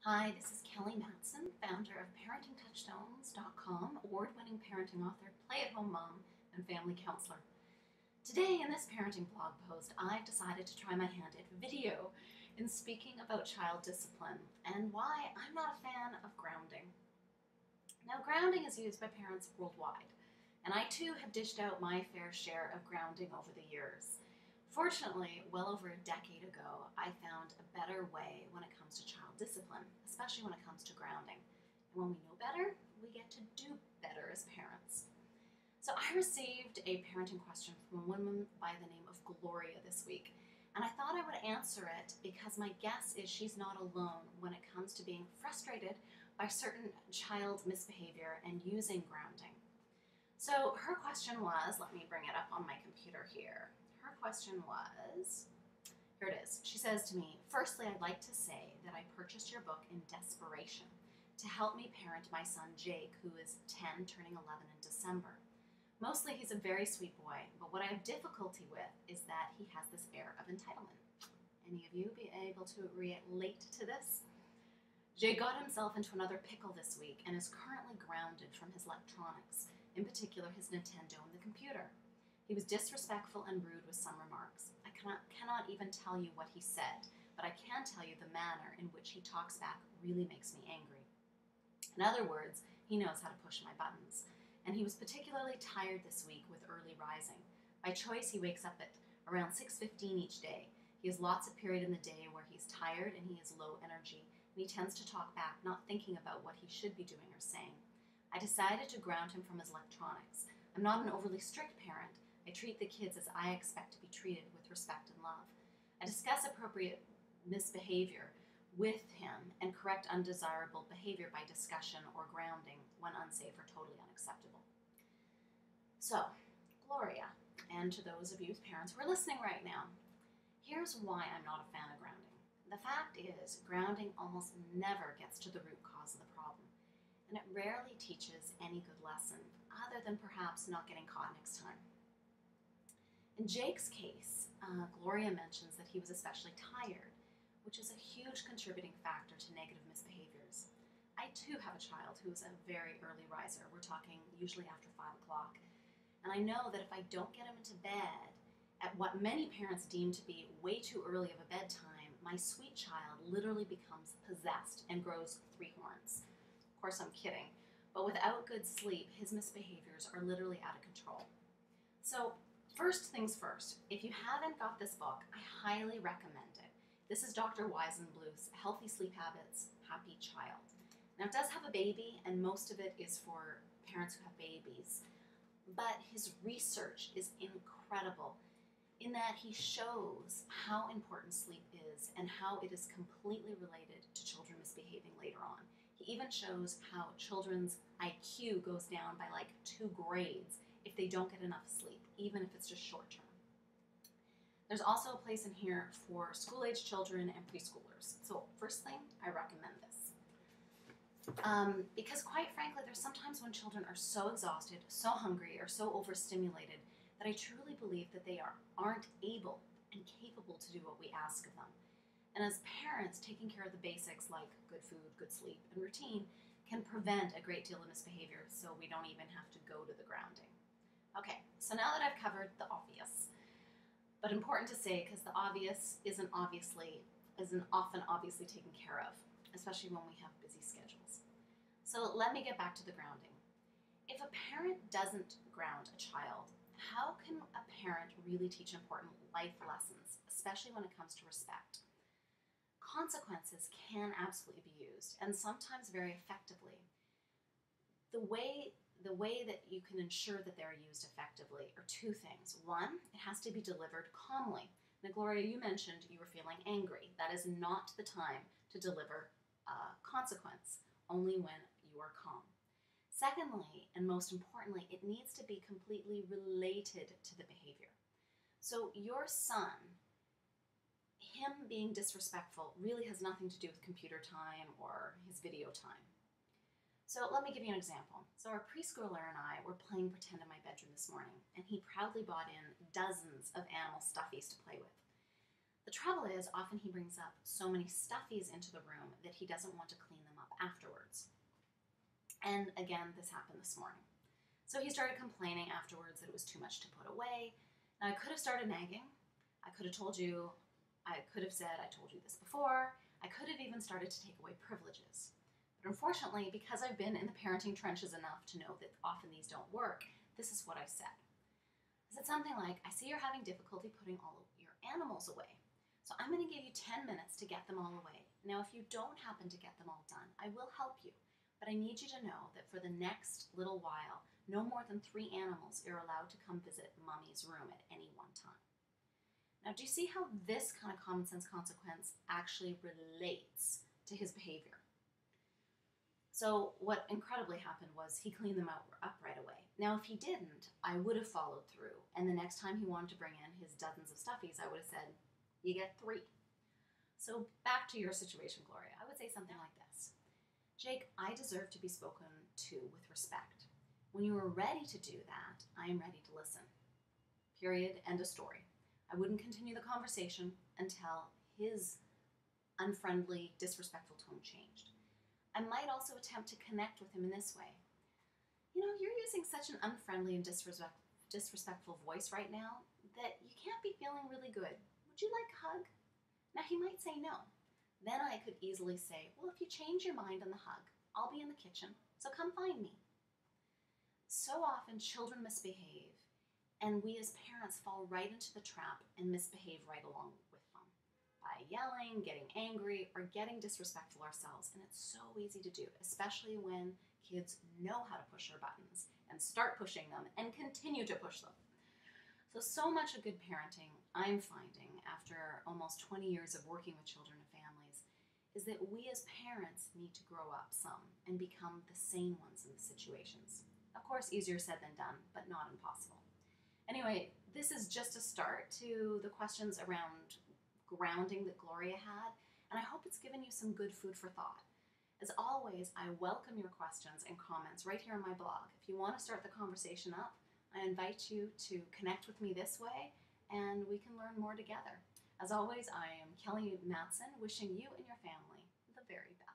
Hi, this is Kelly Matzen, founder of ParentingTouchstones.com, award-winning parenting author, play-at-home mom, and family counselor. Today, in this parenting blog post, I've decided to try my hand at video in speaking about child discipline and why I'm not a fan of grounding. Now, grounding is used by parents worldwide, and I too have dished out my fair share of grounding over the years. Fortunately, well over a decade ago, I found a better way when it comes to child discipline, especially when it comes to grounding. And when we know better, we get to do better as parents. So I received a parenting question from a woman by the name of Gloria this week, and I thought I would answer it because my guess is she's not alone when it comes to being frustrated by certain child misbehavior and using grounding. So her question was, let me bring it up on my computer here. Her question was, here it is. She says to me, "Firstly, I'd like to say that I purchased your book in desperation to help me parent my son Jake, who is 10, turning 11 in December. Mostly he's a very sweet boy, but what I have difficulty with is that he has this air of entitlement." Any of you be able to relate to this? Jake got himself into another pickle this week and is currently grounded from his electronics, in particular his Nintendo and the computer. He was disrespectful and rude with some remarks. I cannot even tell you what he said, but I can tell you the manner in which he talks back really makes me angry. In other words, he knows how to push my buttons. And he was particularly tired this week with early rising. By choice, he wakes up at around 6:15 each day. He has lots of period in the day where he's tired and he has low energy, and he tends to talk back, not thinking about what he should be doing or saying. I decided to ground him from his electronics. I'm not an overly strict parent. I treat the kids as I expect to be treated, with respect and love. I discuss appropriate misbehavior with him and correct undesirable behavior by discussion or grounding when unsafe or totally unacceptable. So, Gloria, and to those of you as parents who are listening right now, here's why I'm not a fan of grounding. The fact is, grounding almost never gets to the root cause of the problem, and it rarely teaches any good lesson other than perhaps not getting caught next time. In Jake's case, Gloria mentions that he was especially tired, which is a huge contributing factor to negative misbehaviors. I too have a child who is a very early riser. We're talking usually after 5 o'clock. And I know that if I don't get him into bed at what many parents deem to be way too early of a bedtime, my sweet child literally becomes possessed and grows 3 horns. Of course, I'm kidding. But without good sleep, his misbehaviors are literally out of control. So, first things first, if you haven't got this book, I highly recommend it. This is Dr. Weisenbluth's Healthy Sleep Habits, Happy Child. Now, it does have a baby, and most of it is for parents who have babies, but his research is incredible in that he shows how important sleep is and how it is completely related to children misbehaving later on. He even shows how children's IQ goes down by like 2 grades if they don't get enough sleep, even if it's just short term. There's also a place in here for school-age children and preschoolers. So first thing, I recommend this. Because quite frankly, there's sometimes when children are so exhausted, so hungry, or so overstimulated that I truly believe that they aren't able and capable to do what we ask of them. And as parents, taking care of the basics like good food, good sleep, and routine can prevent a great deal of misbehavior, so we don't even have to go to the grounding. Okay, so now that I've covered the obvious, but important to say because the obvious isn't often obviously taken care of, especially when we have busy schedules. So let me get back to the grounding. If a parent doesn't ground a child, how can a parent really teach important life lessons, especially when it comes to respect? Consequences can absolutely be used, and sometimes very effectively. The way that you can ensure that they're used effectively are 2 things. One, it has to be delivered calmly. Now, Gloria, you mentioned you were feeling angry. That is not the time to deliver a consequence, only when you are calm. Secondly, and most importantly, it needs to be completely related to the behavior. So your son, him being disrespectful really has nothing to do with computer time or his video time. So let me give you an example. So our preschooler and I were playing pretend in my bedroom this morning, and he proudly brought in dozens of animal stuffies to play with. The trouble is, often he brings up so many stuffies into the room that he doesn't want to clean them up afterwards. And again, this happened this morning. So he started complaining afterwards that it was too much to put away. Now, I could have started nagging. I could have told you, I could have said, I told you this before. I could have even started to take away privileges. But unfortunately, because I've been in the parenting trenches enough to know that often these don't work, this is what I said. I said something like, I see you're having difficulty putting all of your animals away. So I'm going to give you 10 minutes to get them all away. Now, if you don't happen to get them all done, I will help you. But I need you to know that for the next little while, no more than 3 animals are allowed to come visit mommy's room at any one time. Now, do you see how this kind of common sense consequence actually relates to his behavior? So what incredibly happened was he cleaned them up right away. Now, if he didn't, I would have followed through. And the next time he wanted to bring in his dozens of stuffies, I would have said, you get 3. So back to your situation, Gloria. I would say something like this. Jake, I deserve to be spoken to with respect. When you are ready to do that, I am ready to listen. Period. End of story. I wouldn't continue the conversation until his unfriendly, disrespectful tone changed. I might also attempt to connect with him in this way. You know, you're using such an unfriendly and disrespectful voice right now that you can't be feeling really good. Would you like a hug? Now, he might say no. Then I could easily say, well, if you change your mind on the hug, I'll be in the kitchen, so come find me. So often children misbehave, and we as parents fall right into the trap and misbehave right along with them by yelling, getting angry, or getting disrespectful ourselves. And it's so easy to do, especially when kids know how to push our buttons and start pushing them and continue to push them. So much of good parenting, I'm finding, after almost 20 years of working with children and families, is that we as parents need to grow up some and become the sane ones in the situations. Of course, easier said than done, but not impossible. Anyway, this is just a start to the questions around grounding that Gloria had, and I hope it's given you some good food for thought. As always, I welcome your questions and comments right here on my blog. If you want to start the conversation up, I invite you to connect with me this way, and we can learn more together. As always, I am Kelly Matzen, wishing you and your family the very best.